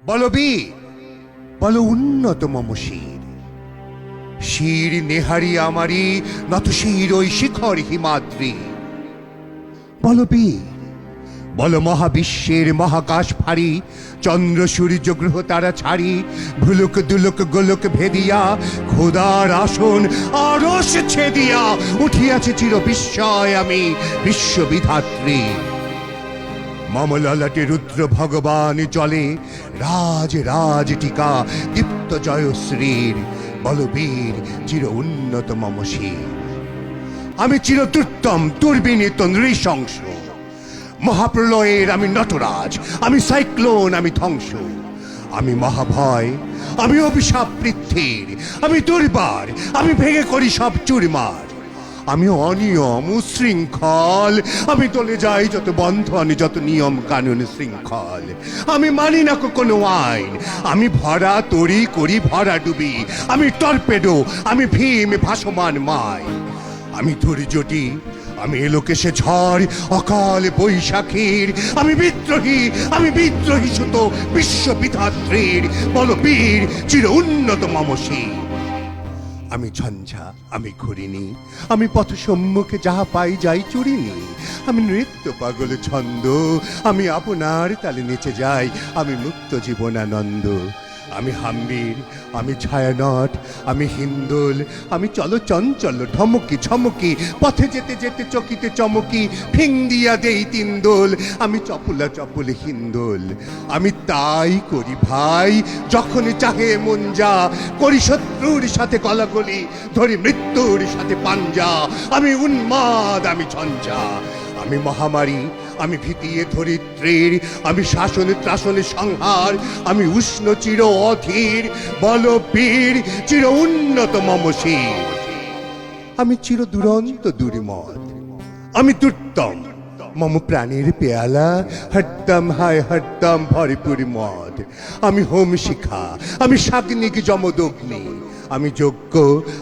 বলো বীর, বলো উন্নত মম শির। শির নেহারি আমারি নত শির ওই শিখর হিমাদ্রি। বলো বীর, বলো মহাবিশ্বের মহাকাশ ফাড়ি, চন্দ্র সূর্য গ্রহ তারা ছাড়ি, ভুলুক দুলুক গোলক ভেদিয়া খোদার আসন আরশ ছেদিয়া উঠিয়াছে চির বিস্ময় আমি বিশ্ববিধাত্রী। মম ললাটে রুদ্র ভগবান জলে রাজ রাজ টিকা দীপ্ত জয়শ্রীর। বলবীর চির উন্নত মম শির। আমি চির দুর্তম দুর্বিনীত নৃশংস, মহাপ্রলয়ের আমি নটরাজ, আমি সাইক্লোন, আমি ধ্বংস। আমি মহাভয়, আমি অভিশাপ পৃথ্বীর, আমি দুর্বার, আমি ভেঙে করি সব চুরমার। আমি অনিয়ম উশৃঙ্খল, আমি চলে যাই যত বন্ধন যত নিয়ম কানুন শৃঙ্খল। আমি মানি না কোনো আইন, আমি ভরা তরি করি ভরা ডুবি। আমি টর্পেডো, আমি ভীম ভাসমান মাই। আমি ধৈর্যটি, আমি এলোকেশে ঝড় অকাল বৈশাখীর। আমি বিদ্রোহী, আমি বিদ্রোহী সুত বিশ্ববিধাত্রীর। বলো বীর চির উন্নত মম শির। আমি ঝঞ্ঝা, আমি ঘুরিনি, আমি পথ সম্মুখে যাহা পাই যাই চুরিনি। আমি নৃত্য পাগল ছন্দ, আমি আপনার তালে নেচে যাই, আমি মুক্ত জীবনানন্দ। আমি হাম্বির, আমি ছায়ানট, আমি হিন্দোল, আমি চলো চঞ্চল ঢমকি ছমকি, পথে যেতে যেতে চকিতে চমকি ফিং দিয়া দেই তিন দোল। আমি চপলা চপল হিন্দোল, আমি তাই করি ভাই যখন চাহে মন যা। করি শত্রুর সাথে গলাগলি, ধরি মৃত্যুর সাথে পাঞ্জা। আমি উন্মাদ, আমি ঝঞ্ঝা, আমি মহামারী, আমি ভীতিয়ে ধরিত্রীর। আমি শাসন ত্রাসনে সংহার, আমি উষ্ণ চির অধীর। বল বীর চির উন্নত মম শির। আমি চির দুরন্ত দুর্মদ, আমি দুর্তম, মম প্রাণের পেয়ালা হরদম হায় হরদম ভরপুর মদ। আমি হোম শিখা, আমি সাগ্নিক যমদগ্নি, আমি যজ্ঞ,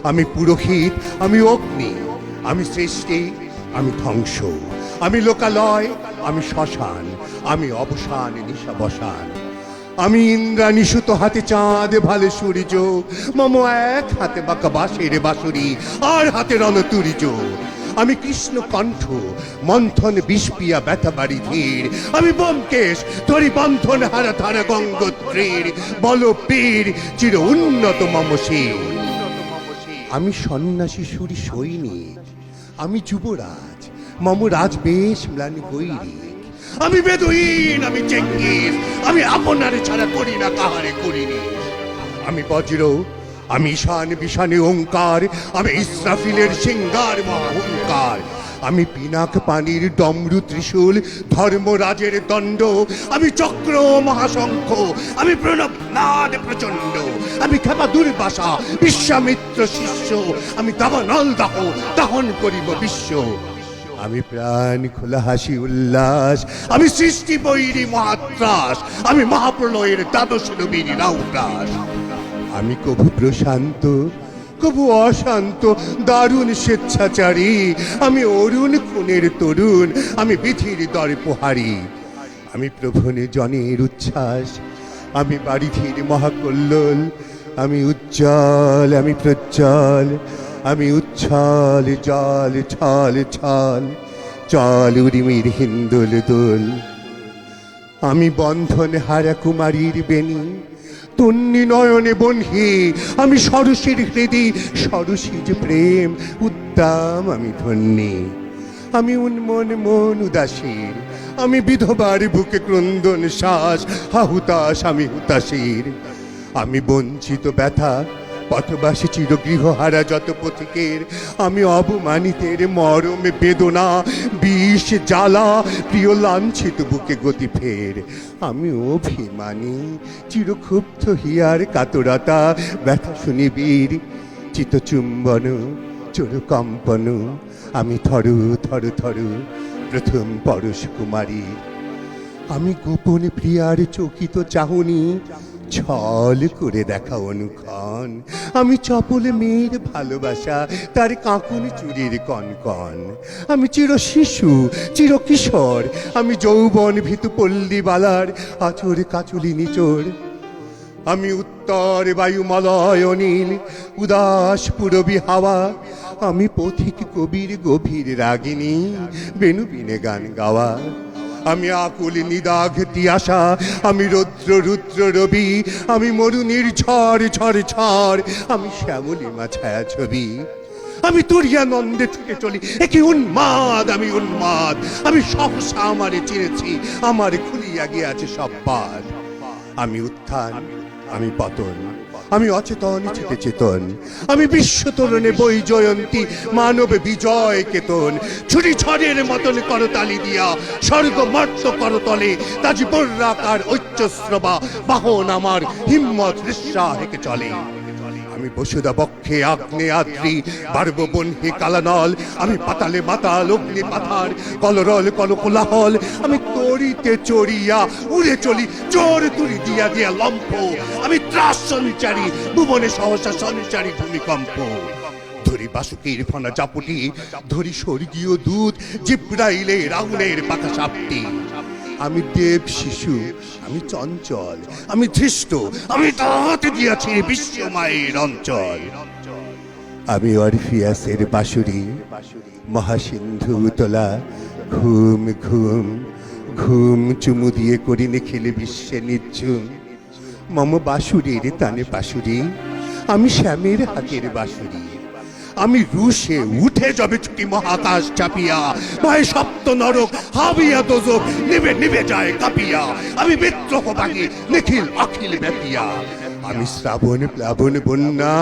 আমি পুরোহিত, আমি অগ্নি। আমি সৃষ্টি, আমি ধ্বংস, আমি লোকালয়, আমি শ্মশান, আমি অবসান নিশাবসান। আমি ইন্দ্রাণী সুত হাতে চাঁদ ভালে সূর্য, মম এক হাতে বাঁকা বাঁশের বাঁশুরি আর হাতে রণতুর্য। আমি কৃষ্ণ কণ্ঠ, মন্থন বিষপিয়া ব্যথা বাড়ি ধীর। আমি ব্যোমকেশ, ধরি বন্ধন হারা ধারা গঙ্গোত্রীর। বল বীর চির উন্নত মম শির। আমি সন্ন্যাসী সুরি সৈনিক, আমি যুবরাজ, মম রাজবেশ ম্লান গৈরিক। আমি বেদুইন, আমি চেঙ্গিস, আমি আপনারে ছাড়া করি না কাহারে করিনি। আমি বজ্র, আমি ঈশান বিশানে ওঙ্কার, আমি ইসরাফিলের সিংগার মহাহুঙ্কার। আমি পিনাক পানির ডমরু ত্রিশূল, ধর্মরাজের দণ্ড। আমি চক্র মহাশঙ্খ, আমি প্রণব নাদ প্রচণ্ড। আমি ক্ষেপা দুর্বাসা, বিশ্বামিত্র শিষ্য। আমি দাবানল দাহ, দাহন করিব বিশ্ব। আমি প্রাণ খোলা হাসি উল্লাস, আমি সৃষ্টি বৈরী মহাত্রাস। আমি মহাপ্রলয়ের দ্বাদশ নবীর রাউরাস। আমি কভু প্রশান্ত, কভু অশান্ত, দারুণ স্বেচ্ছাচারী। আমি অরুণ খুনের তরুণ, আমি বিধির দর্পহারী। আমি প্রভনে জনের উচ্ছ্বাস, আমি বারিধির মহাকল্লোল। আমি উজ্জ্বল, আমি প্রজ্জ্বল, আমি উচ্ছল জল ছল ছল, চল উরিমির হিন্দোল দোল। আমি বন্ধন হারা কুমারীর বেণী, তন্নি নয়নে বনহি। আমি সরসীর হৃদি, সরসীজ প্রেম উদ্দাম, আমি ধন্যী। আমি উন্মন মন উদাসীর, আমি বিধবার বুকে ক্রন্দন শ্বাস। হাহুতাস, আমি হুতাশীর। আমি বঞ্চিত ব্যথা, পথবাসী চিরগৃহহারা যত পথিকের। আমি অবমানিতের মরমে বেদনা, বিষ জ্বালা, প্রিয় লাঞ্ছিত বুকে গতি ফের। আমি অভিমানী, চিরক্ষুব্ধ হিয়ার কাতরতা, ব্যথা শুনিবীর চিতচুম্বন চোর কম্পন। আমি থরু থরু থরু প্রথম পরশ কুমারী। আমি গোপন প্রিয়ার চকিত চাহনি, ছল করে দেখা অনুক্ষণ। আমি চপল মেয়ের ভালোবাসা, তার কাঁকুন চুরির কনকন। আমি চির শিশু, চির কিশোর, আমি যৌবন ভীতু পল্লীবালার আচর কাচুলি নিচোর। আমি উত্তর বায়ুমলয় নীল উদাস পুরবী হাওয়া, আমি পথিক কবির গভীর রাগিনী বেনু বিনে গান গাওয়া। আমি আকুল নিদাঘ তিয়াসা, আমি রৌদ্র রুদ্র রবি, আমি মরুনির ঝড় ঝড় ঝড়, আমি শ্যামলিমা ছায়া ছবি। আমি তুরিয়ানন্দে ছুটে চলি, একে উন্মাদ, আমি উন্মাদ। আমি সহসা আমারে চিনেছি, আমার খুলিয়া গিয়াছে সব পার। আমি উত্থান, আমি পতন, আমি অচেতন চিতে চেতন, আমি বিশ্ব তরুণে বই জয়ন্তী মানব বিজয় কেতন। ছুটি ছড়ের মতন করতালি দিয়া স্বর্গ মর্ত করতলে, তাজি বর্রাকার ঐচ্যস্রবা বাহন আমার হিম্মত রিস্যা হেকে চলে। আমি বসুদা বক্ষে আগ্নে আদ্রি বার্ব বনহে কালানল, আমি পাতালে মাতাল অগ্নি পাথার কলরল কলকোলাহল। আমি তরিতে চড়িয়া উড়ে চলি চোর তুরি দিয়া দিয়া লম্ফ, আমি ত্রাস সঞ্চারী ভুবনে সহসা সঞ্চারী ভূমিকম্প। ধরি বাসুকির ফনা চাপুটি, ধরি স্বর্গীয় দূত জিব্রাইলে রাউনের পাখা সাপটি। আমি দেব শিশু, আমি চঞ্চল, আমি ধৃষ্ট, আমি তাহাতে দিয়াছি বিশ্ব মায়ের অঞ্চল। আমি অরফিয়াসের বাঁশুরি, মহাসিন্ধু তোলা ঘুম ঘুম ঘুম চুমু দিয়ে করি নিখিল বিশ্বে নিঝুম। মম বাঁশুরির তানে বাঁশুরি, আমি শ্যামের হাতের বাঁশুরি। আমি রুশে উঠে যাবে ছুটি মহাকাশ চাপিয়া, ভয় সপ্ত নরক হাবিয়া দোজক নিবে নিবে যায় কাঁপিয়া। আমি বিদ্রোহ বাগি নিখিল অখিল ব্যাপিয়া। আমি শ্রাবণ প্লাবন বন্যা,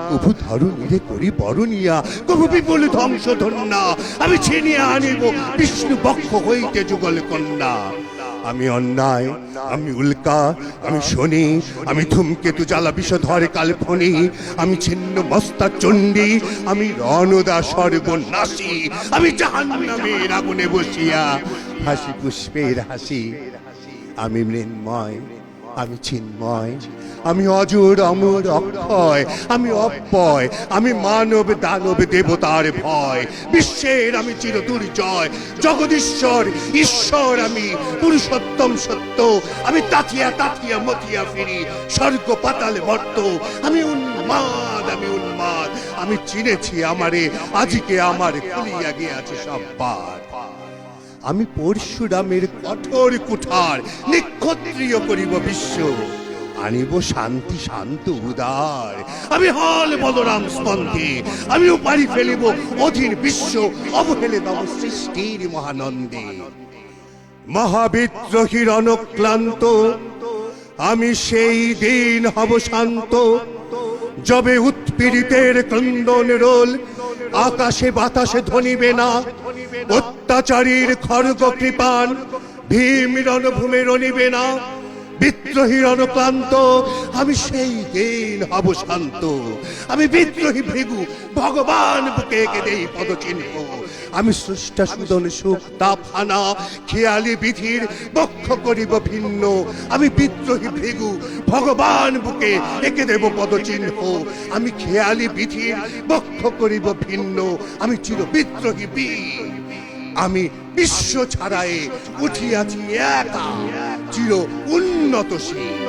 কভু ধরণীরে করি বরণিয়া, কভু বিপুল ধ্বংস ধন্যা। আমি ছিনিয়ে আনিব বিষ্ণু বক্ষ হইতে যুগল কন্যা। আমি অন্যায়, আমি উল্কা, আমি শনি, আমি ধূমকেতু জ্বালা বিষধরে কালফনি। আমি ছিন্ন মস্তা চণ্ডী, আমি রণদা সর্বনাশী। আমি জাহান্নামের আগুনে বসিয়া হাসি পুষ্পের হাসি। আমি মৃন্ময়, আমি চিন্ময়, আমি অজর অমর অক্ষয়, আমি অব্যয়, আমি মানব দানব দেবতার ভয়। বিশ্বের আমি চির দুর্জয়, জগদীশ্বর ঈশ্বর আমি পুরুষোত্তম সত্য। আমি তাথিয়া তাথিয়া মথিয়া ফিরি স্বর্গ পাতালে মর্ত। আমি উন্মাদ, আমি উন্মাদ, আমি চিনেছি আমারে আজকে আমার খুলিয়া গিয়াছে সব পার। আমি পরশুরামের কঠোর কুঠার নিক্ষত্রিয় করিব বিশ্ব, আনিব শান্তি শান্ত উদার। আমি হল বলরাম স্কন্ধে, আমি উপারি ফেলিব অধীন বিশ্ব অবহেলে নব সৃষ্টির মহানন্দে। মহাবিদ্রোহীর অনক্লান্ত আমি সেই দিন হব শান্ত, যবে উৎপীড়িতের ক্রন্দন রোল আকাশে বাতাসে ধ্বনিবে না। অত্যাচারীর খড়গ কৃপান ভীম রণভূমে রণিবে না। বিদ্রোহীর অনুক্লান্ত আমি সেই দিন হব শান্ত। আমি বিদ্রোহী ভৃগু ভগবান বুকে এঁকে দেই পদচিহ্ন। আমি স্রষ্টা সুদন সুখ তাপ হানা খেয়ালি বিধির বক্ষ করিব ভিন্ন। আমি বিদ্রোহী ভৃগু ভগবান বুকে এঁকে দেব পদচিহ্ন। আমি খেয়ালি বিধির বক্ষ করিব ভিন্ন। আমি চির বিদ্রোহী বীর, আমি বিশ্ব ছাড়ায়ে উঠিয়াছি একা চির উন্নতশীল।